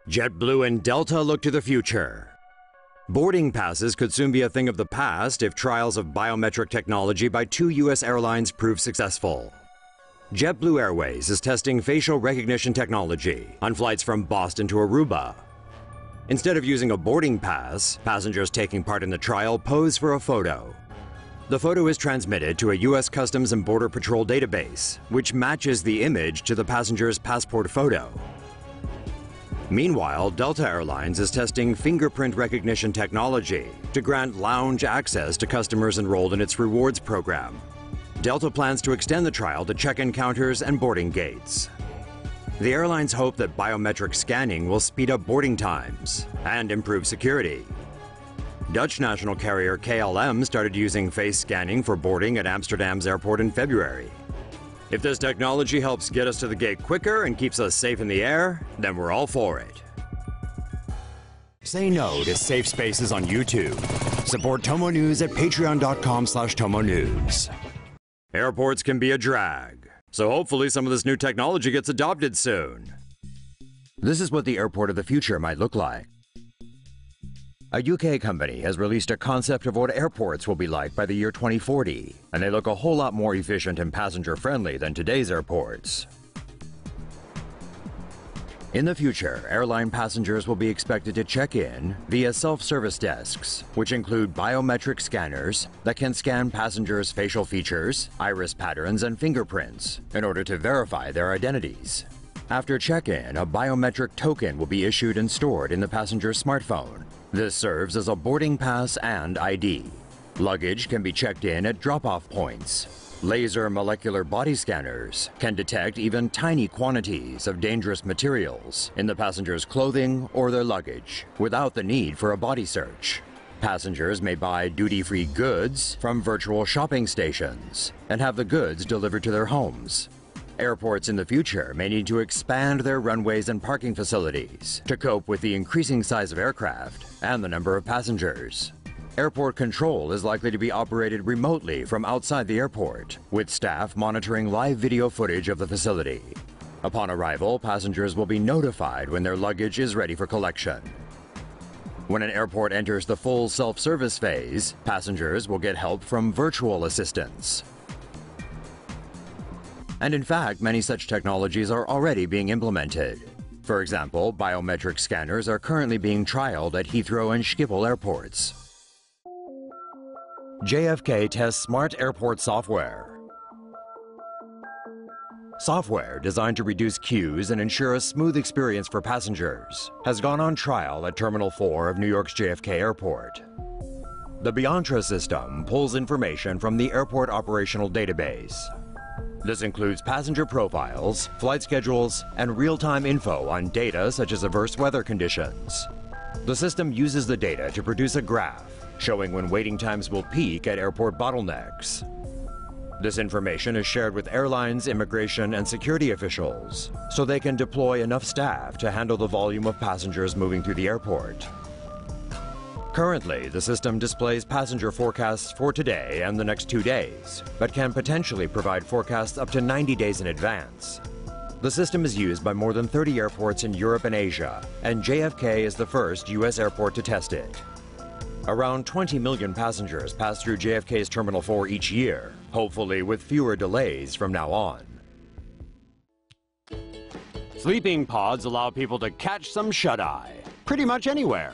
JetBlue and Delta look to the future. Boarding passes could soon be a thing of the past if trials of biometric technology by 2 U.S. airlines prove successful. JetBlue Airways is testing facial recognition technology on flights from Boston to Aruba. Instead of using a boarding pass, passengers taking part in the trial pose for a photo. The photo is transmitted to a U.S. Customs and Border Patrol database, which matches the image to the passenger's passport photo. Meanwhile, Delta Airlines is testing fingerprint recognition technology to grant lounge access to customers enrolled in its rewards program. Delta plans to extend the trial to check-in counters and boarding gates. The airlines hope that biometric scanning will speed up boarding times and improve security. Dutch national carrier KLM started using face scanning for boarding at Amsterdam's airport in February. If this technology helps get us to the gate quicker and keeps us safe in the air, then we're all for it. Say no to safe spaces on YouTube. Support TomoNews at patreon.com/TomoNews. Airports can be a drag, so hopefully some of this new technology gets adopted soon. This is what the airport of the future might look like. A UK company has released a concept of what airports will be like by the year 2040, and they look a whole lot more efficient and passenger-friendly than today's airports. In the future, airline passengers will be expected to check in via self-service desks, which include biometric scanners that can scan passengers' facial features, iris patterns, and fingerprints in order to verify their identities. After check-in, a biometric token will be issued and stored in the passenger's smartphone. This serves as a boarding pass and ID. Luggage can be checked in at drop-off points. Laser molecular body scanners can detect even tiny quantities of dangerous materials in the passenger's clothing or their luggage without the need for a body search. Passengers may buy duty-free goods from virtual shopping stations and have the goods delivered to their homes. Airports in the future may need to expand their runways and parking facilities to cope with the increasing size of aircraft and the number of passengers. Airport control is likely to be operated remotely from outside the airport, with staff monitoring live video footage of the facility. Upon arrival, passengers will be notified when their luggage is ready for collection. When an airport enters the full self-service phase, passengers will get help from virtual assistants. And in fact, many such technologies are already being implemented. For example, biometric scanners are currently being trialed at Heathrow and Schiphol airports. JFK tests smart airport software. Software designed to reduce queues and ensure a smooth experience for passengers has gone on trial at Terminal 4 of New York's JFK Airport. The Biontra system pulls information from the airport operational database. This includes passenger profiles, flight schedules, and real-time info on data such as adverse weather conditions. The system uses the data to produce a graph showing when waiting times will peak at airport bottlenecks. This information is shared with airlines, immigration, and security officials so they can deploy enough staff to handle the volume of passengers moving through the airport. Currently, the system displays passenger forecasts for today and the next 2 days, but can potentially provide forecasts up to 90 days in advance. The system is used by more than 30 airports in Europe and Asia, and JFK is the first U.S. airport to test it. Around 20 million passengers pass through JFK's Terminal 4 each year, hopefully with fewer delays from now on. Sleeping pods allow people to catch some shut-eye, pretty much anywhere.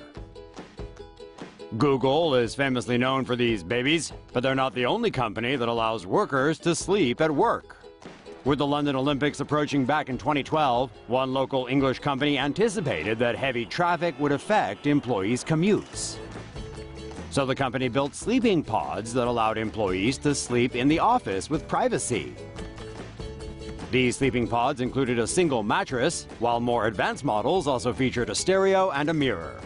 Google is famously known for these babies, but they're not the only company that allows workers to sleep at work. With the London Olympics approaching back in 2012, one local English company anticipated that heavy traffic would affect employees' commutes. So the company built sleeping pods that allowed employees to sleep in the office with privacy. These sleeping pods included a single mattress, while more advanced models also featured a stereo and a mirror.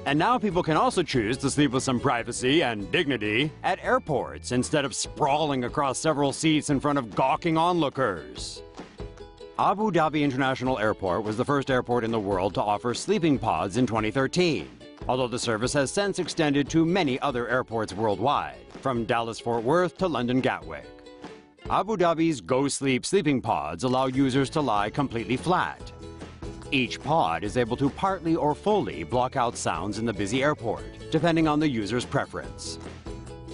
And now people can also choose to sleep with some privacy and dignity at airports instead of sprawling across several seats in front of gawking onlookers. Abu Dhabi International Airport was the first airport in the world to offer sleeping pods in 2013, although the service has since extended to many other airports worldwide, from Dallas-Fort Worth to London Gatwick. Abu Dhabi's Go Sleep sleeping pods allow users to lie completely flat. Each pod is able to partly or fully block out sounds in the busy airport, depending on the user's preference.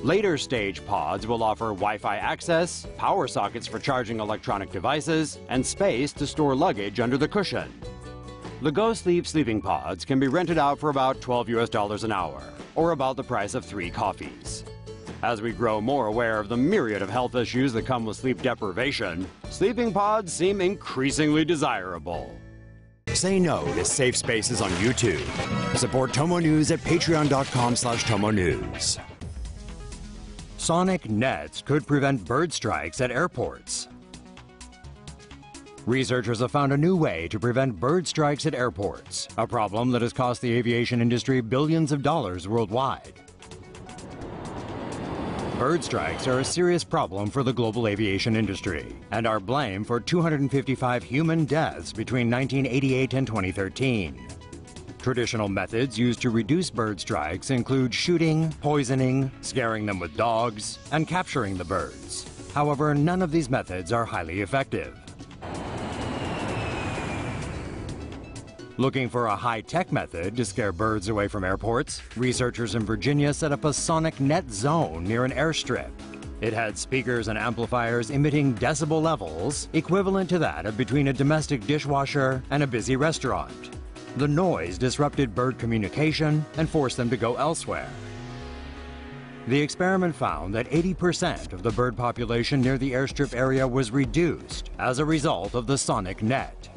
Later stage pods will offer Wi-Fi access, power sockets for charging electronic devices, and space to store luggage under the cushion. The Go Sleep sleeping pods can be rented out for about $12 an hour, or about the price of 3 coffees. As we grow more aware of the myriad of health issues that come with sleep deprivation, sleeping pods seem increasingly desirable. Say no to safe spaces on YouTube. Support TomoNews at patreon.com/TomoNews. Sonic nets could prevent bird strikes at airports. Researchers have found a new way to prevent bird strikes at airports, a problem that has cost the aviation industry billions of dollars worldwide. Bird strikes are a serious problem for the global aviation industry and are blamed for 255 human deaths between 1988 and 2013. Traditional methods used to reduce bird strikes include shooting, poisoning, scaring them with dogs, and capturing the birds. However, none of these methods are highly effective. Looking for a high-tech method to scare birds away from airports, researchers in Virginia set up a sonic net zone near an airstrip. It had speakers and amplifiers emitting decibel levels equivalent to that of between a domestic dishwasher and a busy restaurant. The noise disrupted bird communication and forced them to go elsewhere. The experiment found that 80% of the bird population near the airstrip area was reduced as a result of the sonic net.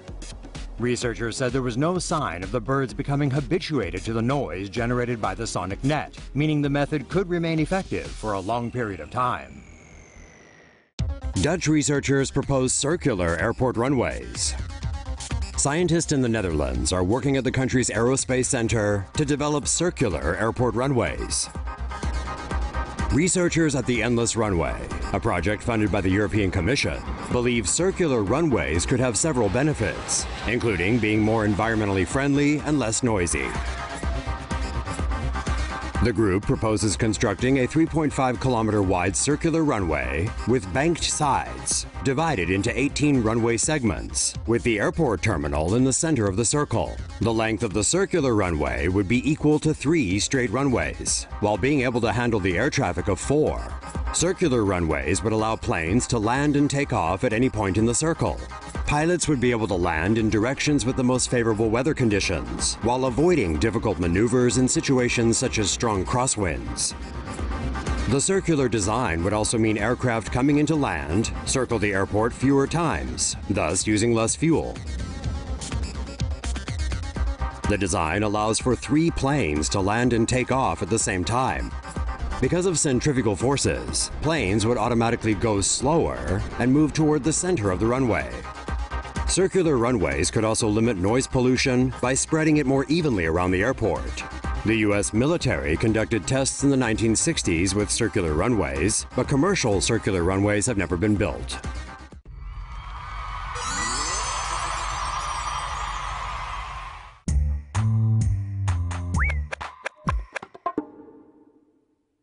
Researchers said there was no sign of the birds becoming habituated to the noise generated by the sonic net, meaning the method could remain effective for a long period of time. Dutch researchers propose circular airport runways. Scientists in the Netherlands are working at the country's aerospace center to develop circular airport runways. Researchers at the Endless Runway, a project funded by the European Commission, believe circular runways could have several benefits, including being more environmentally friendly and less noisy. The group proposes constructing a 3.5-kilometer wide circular runway with banked sides, divided into 18 runway segments, with the airport terminal in the center of the circle. The length of the circular runway would be equal to 3 straight runways, while being able to handle the air traffic of 4. Circular runways would allow planes to land and take off at any point in the circle. Pilots would be able to land in directions with the most favorable weather conditions, while avoiding difficult maneuvers in situations such as strong crosswinds. The circular design would also mean aircraft coming into land circle the airport fewer times, thus using less fuel. The design allows for 3 planes to land and take off at the same time. Because of centrifugal forces, planes would automatically go slower and move toward the center of the runway. Circular runways could also limit noise pollution by spreading it more evenly around the airport. The U.S. military conducted tests in the 1960s with circular runways, but commercial circular runways have never been built.